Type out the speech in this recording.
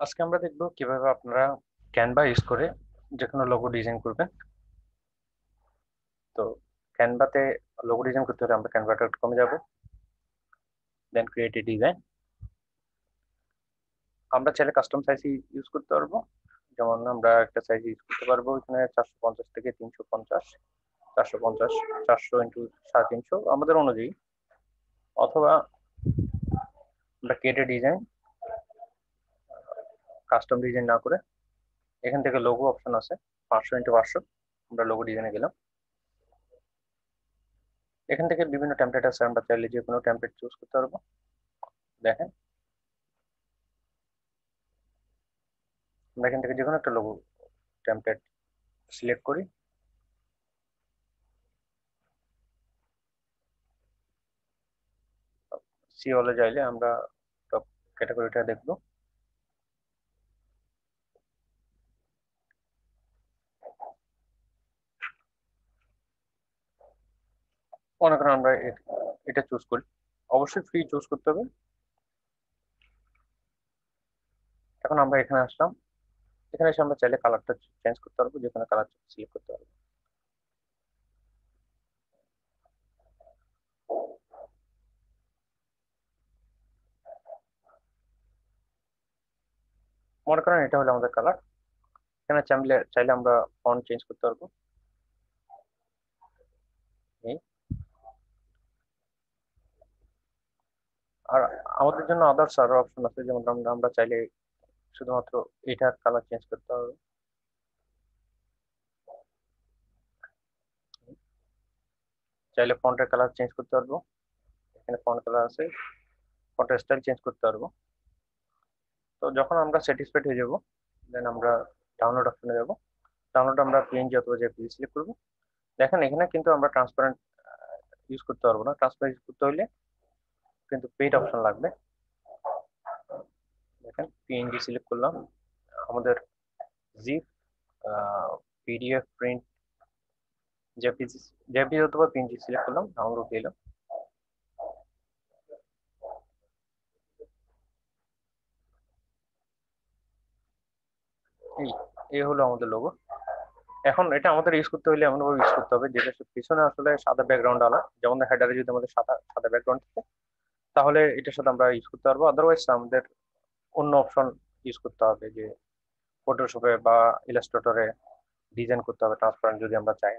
আজকে আমরা দেখব কিভাবে আপনারা ক্যানভা ইউজ করে যে কোনো লোগো ডিজাইন করবেন। তো ক্যানভাতে লোগো ডিজাইন করতে হলে আমরা canva.com যাব, দেন ক্রিয়েট এ ডিজাইন। আমরা চাইলে কাস্টম সাইজ ইউজ করতে পারবো, যেমন আমরা একটা সাইজ ইউজ করতে পারবো এখানে 450 থেকে 350, 450, 400 ইন্টু 350 আমাদের অনুযায়ী, অথবা আমরা create a design custom design না করে এখান থেকে লোগো অপশন আছে 500 ইন্টু 500, আমরা লোগো ডিজাইনে গেলাম। এখান থেকে বিভিন্ন টেমপ্লেট আছে, আমরা চাইলে যে কোনো টেমপ্লেট চুজ করতে পারবো। দেখেন, আমরা এখান থেকে যে কোনো একটা লোগো টেমপ্লেট সিলেক্ট করি। সি হলে চাইলে আমরা টপ ক্যাটাগরিটা দেখবো। মনে করেন আমরা এটা চুজ করি, অবশ্যই ফ্রি চুজ করতে হবে। এখন আমরা এখানে আসলাম, এখানে এসে আমরা চাইলে কালারটা চেঞ্জ করতে পারবো, যে কোনো কালার সিলেক্ট করতে পারবো। মনে করেন এটা হলো আমাদের কালার। এখানে চাইলে চাইলে আমরা ফন্ট চেঞ্জ করতে পারবো। এই, আর আমাদের জন্য আদার্স আরো অপশন আছে, যেমন আমরা আমরা চাইলে শুধুমাত্র এটার কালার চেঞ্জ করতে পারবো। চাইলে ফন্টের কালার চেঞ্জ করতে পারবো, এখানে ফন্ট কালার আছে, ফন্টের স্টাইল চেঞ্জ করতে পারবো। তো যখন আমরা স্যাটিসফাইড হয়ে যাব, দেন আমরা ডাউনলোড অপশনে যাব। ডাউনলোড আমরা পিএনজি অথবা জেপিজি সিলেক্ট করবো। দেখেন এখানে কিন্তু আমরা ট্রান্সপারেন্ট ইউজ করতে পারবো না, ট্রান্সপারেন্ট ইউজ করতে হলে কিন্তু পেইড অপশন লাগবে। দেখেন পিএনজি সিলেক্ট করলাম, আমাদের zip, PDF, print, JPG, JPG অথবা পিএনজি সিলেক্ট করলাম, ডাউনলোড দিলাম। এই এই হলো আমাদের লোগো। এখন এটা আমাদের ইউজ করতে হলে এমন ভাবে ইউজ করতে হবে যেটা পিছনে আসলে সাদা ব্যাকগ্রাউন্ড আলা, যেমন হেডারে যদি আমাদের সাদা সাদা ব্যাকগ্রাউন্ড থাকে তাহলে এটার সাথে আমরা ইউজ করতে পারবো। আদারওয়াইজ আমাদের অন্য অপশন ইউজ করতে হবে, যে ফটোশপে বা ইলাস্ট্রেটরে ডিজাইন করতে হবে ট্রান্সপারেন্ট যদি আমরা চাই।